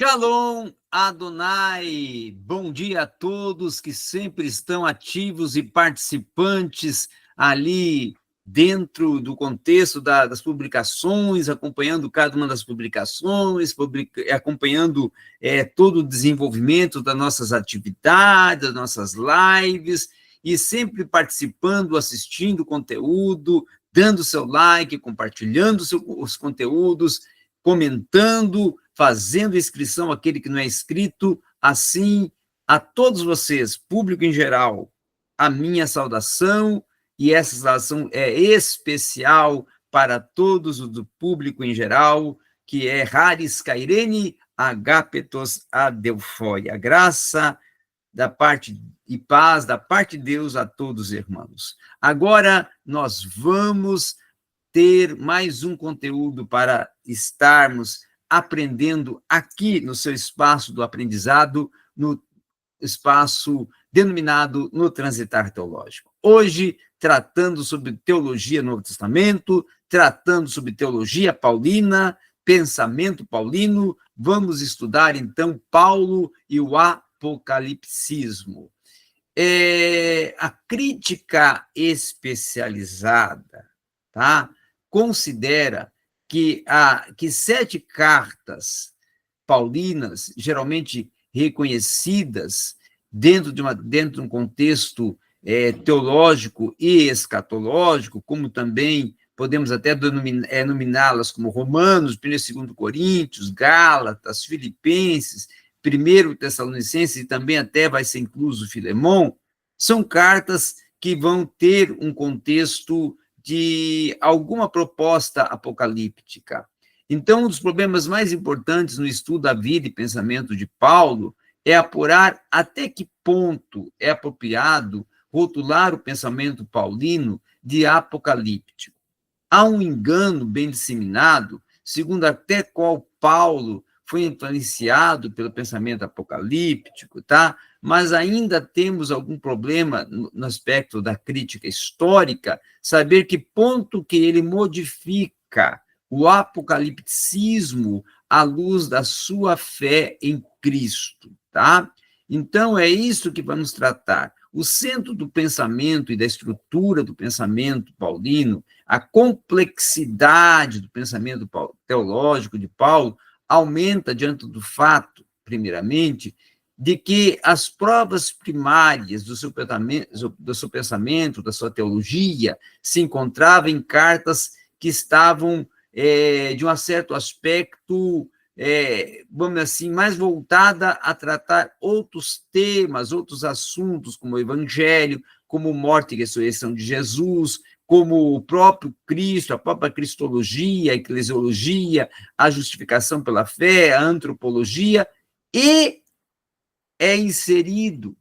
Shalom Adonai, bom dia a todos que sempre estão ativos e participantes ali dentro do contexto das publicações, acompanhando cada uma das publicações, acompanhando todo o desenvolvimento das nossas atividades, das nossas lives, e sempre participando, assistindo o conteúdo, dando seu like, compartilhando os conteúdos, comentando, fazendo inscrição aquele que não é inscrito, assim, a todos vocês, público em geral, a minha saudação, e essa saudação é especial para todos do público em geral, que é Haris Kairene Agapetos Adelphoi, a graça da parte e paz da parte de Deus a todos, irmãos. Agora nós vamos ter mais um conteúdo para estarmos aprendendo aqui no seu espaço do aprendizado, no espaço denominado no Transitar Teológico. Hoje, tratando sobre teologia no Novo Testamento, tratando sobre teologia paulina, pensamento paulino, vamos estudar, então, Paulo e o apocalipsismo. A crítica especializada, tá, considera que 7 cartas paulinas, geralmente reconhecidas dentro de um contexto teológico e escatológico, como também podemos até denominá-las como Romanos, 1º e 2º Coríntios, Gálatas, Filipenses, 1º Tessalonicenses, e também até vai ser incluso Filemão, são cartas que vão ter um contexto de alguma proposta apocalíptica. Então, um dos problemas mais importantes no estudo da vida e pensamento de Paulo é apurar até que ponto é apropriado rotular o pensamento paulino de apocalíptico. Há um engano bem disseminado, segundo até qual Paulo foi influenciado pelo pensamento apocalíptico, tá? Mas ainda temos algum problema no aspecto da crítica histórica, saber que ponto que ele modifica o apocalipticismo à luz da sua fé em Cristo, tá? Então, é isso que vamos tratar. O centro do pensamento e da estrutura do pensamento paulino, a complexidade do pensamento teológico de Paulo, aumenta diante do fato, primeiramente, de que as provas primárias do seu pensamento, da sua teologia, se encontravam em cartas que estavam, de um certo aspecto, vamos dizer assim, mais voltada a tratar outros temas, outros assuntos, como o Evangelho, como morte e ressurreição de Jesus, como o próprio Cristo, a própria cristologia, a eclesiologia, a justificação pela fé, a antropologia, e é inserido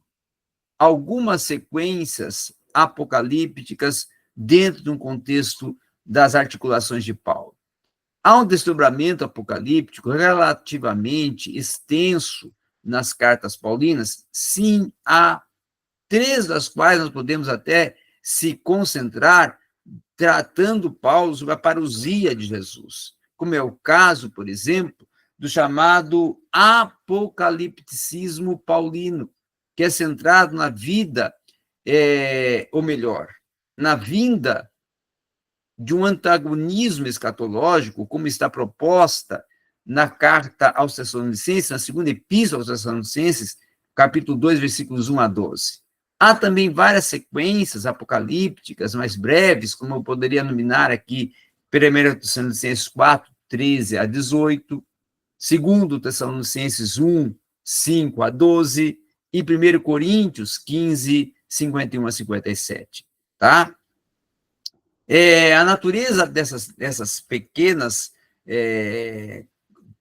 algumas sequências apocalípticas dentro de um contexto das articulações de Paulo. Há um desdobramento apocalíptico relativamente extenso nas cartas paulinas? Sim, há 3 das quais nós podemos até se concentrar tratando Paulo sobre a parousia de Jesus, como é o caso, por exemplo, do chamado apocalipticismo paulino, que é centrado na vida, ou melhor, na vinda de um antagonismo escatológico, como está proposta na carta aos Tessalonicenses, na segunda epístola aos Tessalonicenses, capítulo 2, versículos 1 a 12. Há também várias sequências apocalípticas mais breves, como eu poderia nominar aqui, 1 Tessalonicenses 4, 13 a 18, 2 Tessalonicenses 1, 5 a 12, e 1 Coríntios 15, 51 a 57, tá? A natureza dessas pequenas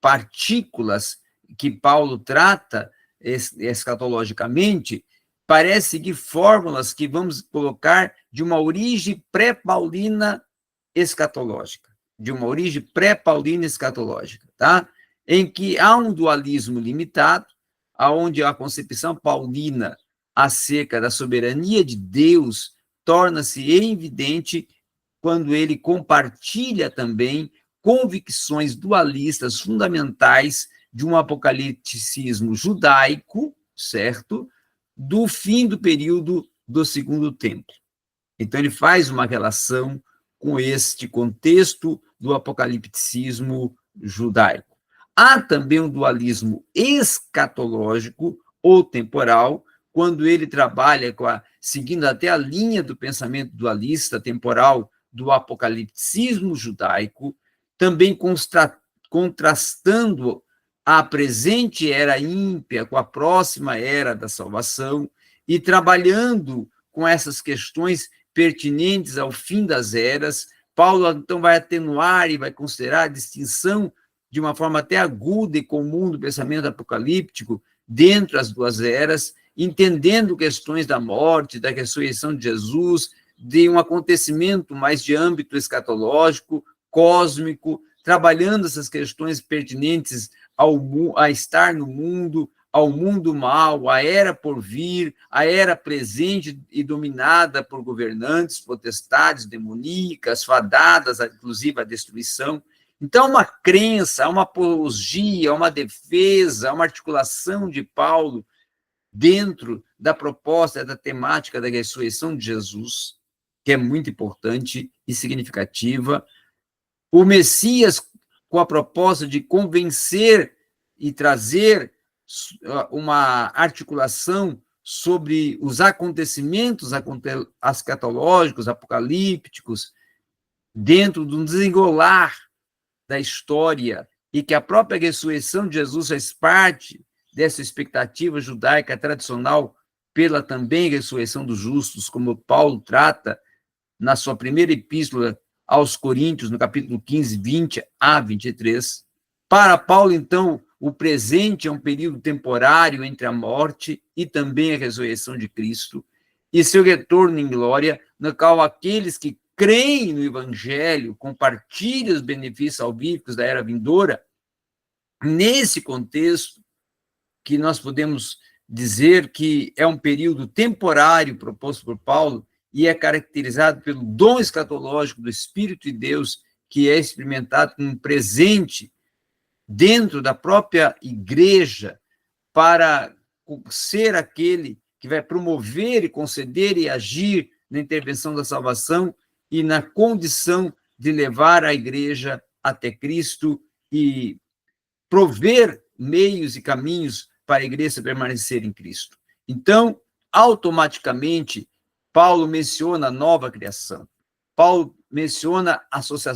partículas que Paulo trata escatologicamente parece seguir fórmulas que vamos colocar de uma origem pré-paulina escatológica, tá? Em que há um dualismo limitado, onde a concepção paulina acerca da soberania de Deus torna-se evidente quando ele compartilha também convicções dualistas fundamentais de um apocalipticismo judaico, certo? Do fim do período do Segundo Templo. Então, ele faz uma relação com este contexto do apocalipticismo judaico. Há também um dualismo escatológico ou temporal, quando ele trabalha seguindo até a linha do pensamento dualista temporal do apocalipticismo judaico, também contrastando a presente era ímpia com a próxima era da salvação e trabalhando com essas questões pertinentes ao fim das eras. Paulo, então, vai atenuar e vai considerar a distinção de uma forma até aguda e comum do pensamento apocalíptico dentro das duas eras, entendendo questões da morte, da ressurreição de Jesus, de um acontecimento mais de âmbito escatológico, cósmico, trabalhando essas questões pertinentes a estar no mundo, ao mundo mal, à era por vir, à era presente e dominada por governantes, potestades demoníacas, fadadas, inclusive, à destruição. Então, uma crença, uma apologia, uma defesa, uma articulação de Paulo dentro da proposta, da temática da ressurreição de Jesus, que é muito importante e significativa. O Messias, com a proposta de convencer e trazer uma articulação sobre os acontecimentos escatológicos, apocalípticos, dentro do desenrolar da história, e que a própria ressurreição de Jesus faz parte dessa expectativa judaica tradicional pela também ressurreição dos justos, como Paulo trata na sua primeira epístola aos Coríntios, no capítulo 15, 20 a 23. Para Paulo, então, o presente é um período temporário entre a morte e também a ressurreição de Cristo e seu retorno em glória, no qual aqueles que creem no Evangelho compartilham os benefícios salvíficos da era vindoura. Nesse contexto, que nós podemos dizer que é um período temporário proposto por Paulo e é caracterizado pelo dom escatológico do Espírito de Deus, que é experimentado como um presente dentro da própria igreja para ser aquele que vai promover e conceder e agir na intervenção da salvação e na condição de levar a igreja até Cristo e prover meios e caminhos para a igreja permanecer em Cristo. Então, automaticamente, Paulo menciona a nova criação. Paulo menciona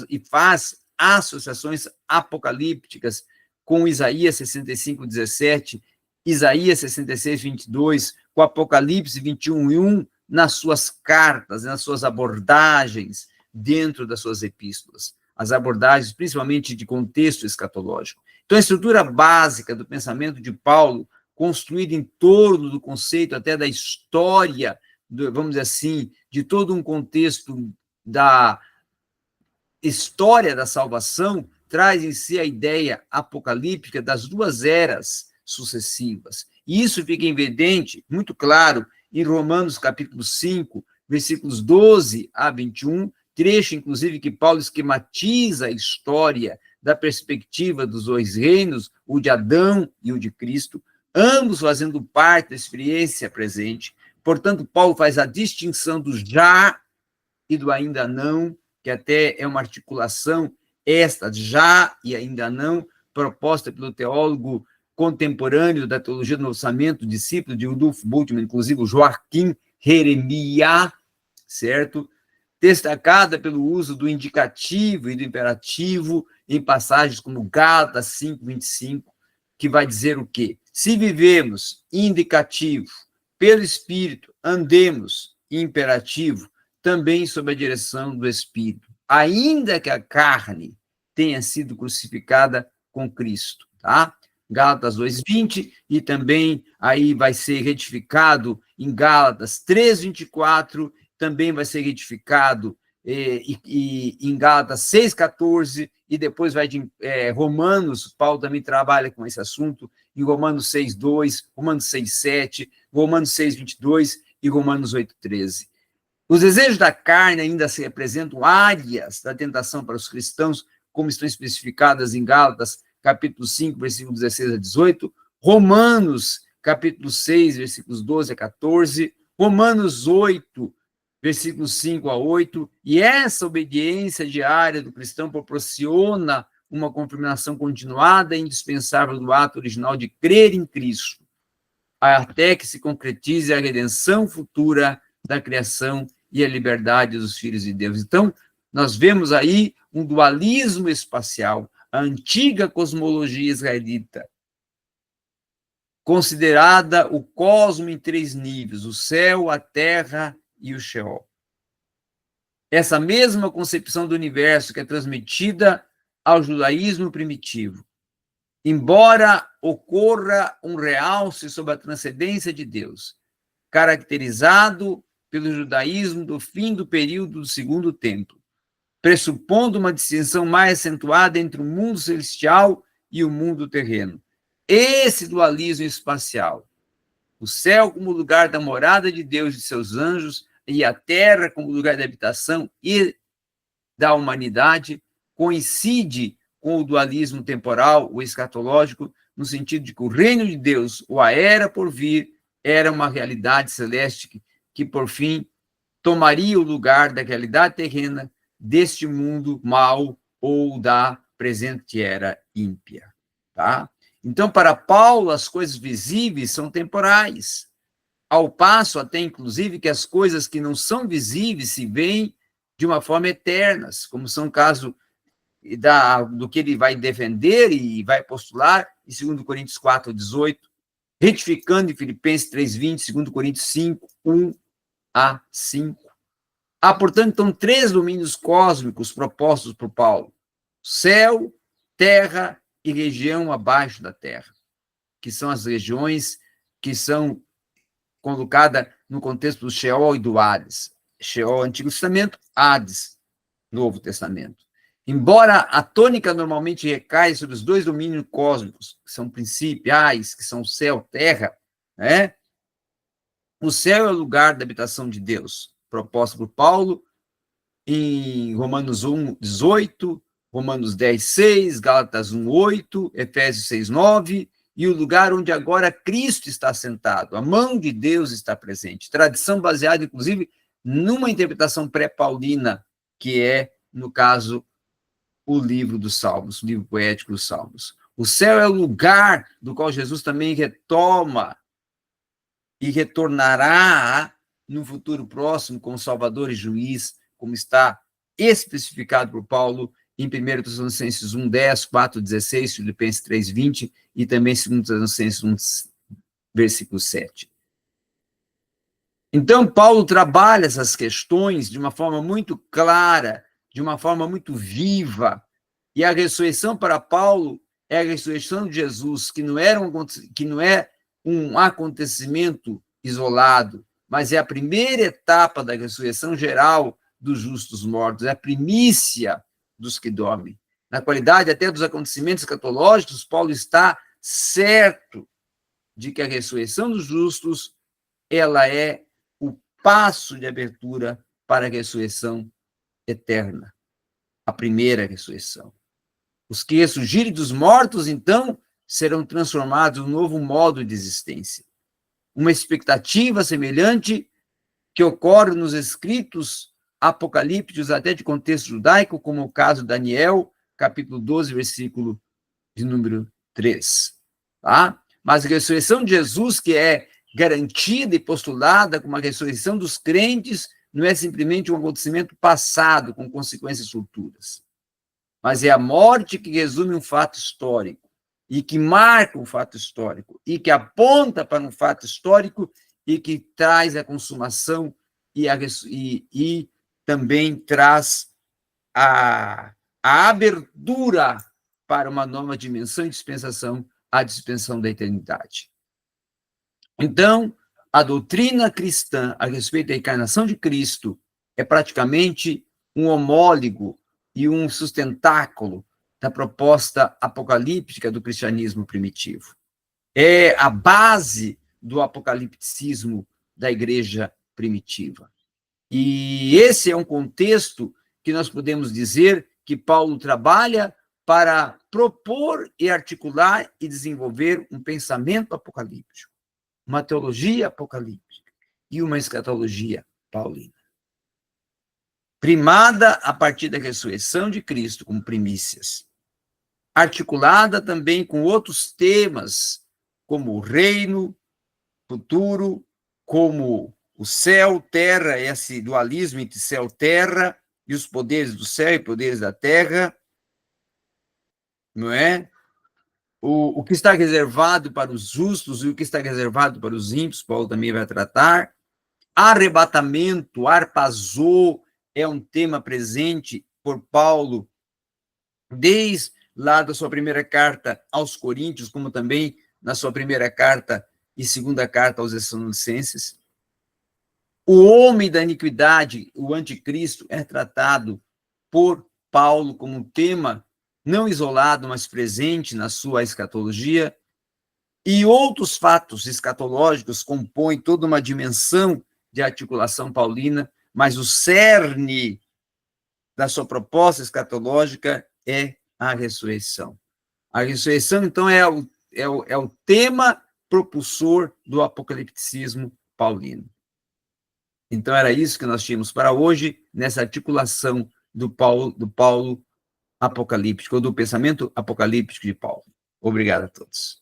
e faz associações apocalípticas com Isaías 65, 17, Isaías 66, 22, com Apocalipse 21, 1, nas suas cartas, nas suas abordagens dentro das suas epístolas. As abordagens, principalmente de contexto escatológico. Então, a estrutura básica do pensamento de Paulo, construída em torno do conceito até da história, vamos dizer assim, de todo um contexto da história da salvação, traz em si a ideia apocalíptica das duas eras sucessivas. E isso fica evidente, muito claro, em Romanos capítulo 5, versículos 12 a 21, trecho, inclusive, que Paulo esquematiza a história da perspectiva dos dois reinos, o de Adão e o de Cristo, ambos fazendo parte da experiência presente. Portanto, Paulo faz a distinção do já e do ainda não, que até é uma articulação, esta já e ainda não, proposta pelo teólogo contemporâneo da teologia do Novo Testamento, discípulo de Rudolf Bultmann, inclusive o Joaquim Jeremias, certo? Destacada pelo uso do indicativo e do imperativo em passagens como Gálatas 5, 25, que vai dizer o quê? Se vivemos indicativo pelo Espírito, andemos imperativo também sob a direção do Espírito, ainda que a carne tenha sido crucificada com Cristo, tá? Gálatas 2:20, e também aí vai ser retificado em Gálatas 3:24, também vai ser retificado em Gálatas 6:14, e depois vai de Romanos, Paulo também trabalha com esse assunto, em Romanos 6:2, Romanos 6:7, Romanos 6:22 e Romanos 8:13. Os desejos da carne ainda se representam áreas da tentação para os cristãos, como estão especificadas em Gálatas capítulo 5, versículos 16 a 18, Romanos, capítulo 6, versículos 12 a 14, Romanos 8, versículos 5 a 8, e essa obediência diária do cristão proporciona uma confirmação continuada e indispensável do ato original de crer em Cristo, até que se concretize a redenção futura da criação e a liberdade dos filhos de Deus. Então, nós vemos aí um dualismo espacial, a antiga cosmologia israelita, considerada o cosmo em 3 níveis, o céu, a terra e o Sheol. Essa mesma concepção do universo que é transmitida ao judaísmo primitivo. Embora ocorra um realce sobre a transcendência de Deus, caracterizado pelo judaísmo do fim do período do Segundo Templo, pressupondo uma distinção mais acentuada entre o mundo celestial e o mundo terreno. Esse dualismo espacial, o céu como lugar da morada de Deus e de seus anjos, e a terra como lugar de habitação e da humanidade, coincide com o dualismo temporal, o escatológico, no sentido de que o reino de Deus, ou a era por vir, era uma realidade celeste que por fim, tomaria o lugar da realidade terrena deste mundo mau ou da presente era ímpia. Tá? Então, para Paulo, as coisas visíveis são temporais, ao passo até, inclusive, que as coisas que não são visíveis se veem de uma forma eternas, como são o caso do que ele vai defender e vai postular em 2 Coríntios 4, 18, retificando em Filipenses 3, 20, 2 Coríntios 5, 1 a 5. Há, portanto, então, 3 domínios cósmicos propostos por Paulo: céu, terra e região abaixo da terra, que são as regiões que são colocadas no contexto do Sheol e do Hades. Sheol, Antigo Testamento, Hades, Novo Testamento. Embora a tônica normalmente recaia sobre os 2 domínios cósmicos, que são principais, que são céu, terra, né? O céu é o lugar da habitação de Deus, proposto por Paulo em Romanos 1, 18, Romanos 10, 6, Gálatas 1, 8, Efésios 6, 9, e o lugar onde agora Cristo está sentado, a mão de Deus está presente. Tradição baseada, inclusive, numa interpretação pré-paulina, que é, no caso, o livro dos Salmos, o livro poético dos Salmos. O céu é o lugar do qual Jesus também retoma e retornará no futuro próximo como Salvador e Juiz, como está especificado por Paulo em 1 Tessalonicenses 1, 10, 4, 16, Filipenses 3, 20 e também 2 Tessalonicenses 1, versículo 7. Então, Paulo trabalha essas questões de uma forma muito clara, de uma forma muito viva, e a ressurreição para Paulo é a ressurreição de Jesus, que não é um acontecimento isolado, mas é a primeira etapa da ressurreição geral dos justos mortos, é a primícia dos que dormem. Na qualidade até dos acontecimentos escatológicos, Paulo está certo de que a ressurreição dos justos, ela é o passo de abertura para a ressurreição eterna, a primeira ressurreição. Os que ressurgirem dos mortos, então, serão transformados em um novo modo de existência. Uma expectativa semelhante que ocorre nos escritos apocalípticos, até de contexto judaico, como o caso de Daniel, capítulo 12, versículo de número 3. Tá? Mas a ressurreição de Jesus, que é garantida e postulada como a ressurreição dos crentes, não é simplesmente um acontecimento passado com consequências futuras, mas é a morte que resume um fato histórico e que marca um fato histórico e que aponta para um fato histórico e que traz a consumação e também traz a abertura para uma nova dimensão e dispensação, a dispensação da eternidade. Então, a doutrina cristã a respeito da encarnação de Cristo é praticamente um homólogo e um sustentáculo da proposta apocalíptica do cristianismo primitivo. É a base do apocalipticismo da igreja primitiva. E esse é um contexto que nós podemos dizer que Paulo trabalha para propor e articular e desenvolver um pensamento apocalíptico, uma teologia apocalíptica e uma escatologia paulina. Primada a partir da ressurreição de Cristo como primícias, articulada também com outros temas, como o reino futuro, como o céu, terra, esse dualismo entre céu e terra, e os poderes do céu e poderes da terra, não é? O que está reservado para os justos e o que está reservado para os ímpios, Paulo também vai tratar. Arrebatamento, arpazô, é um tema presente por Paulo desde lá da sua primeira carta aos Coríntios, como também na sua primeira carta e segunda carta aos Tessalonicenses. O homem da iniquidade, o anticristo, é tratado por Paulo como um tema não isolado, mas presente na sua escatologia, e outros fatos escatológicos compõem toda uma dimensão de articulação paulina, mas o cerne da sua proposta escatológica é a ressurreição. A ressurreição, então, é o tema propulsor do apocalipticismo paulino. Então, era isso que nós tínhamos para hoje, nessa articulação do Paulo apocalíptico, ou do pensamento apocalíptico de Paulo. Obrigado a todos.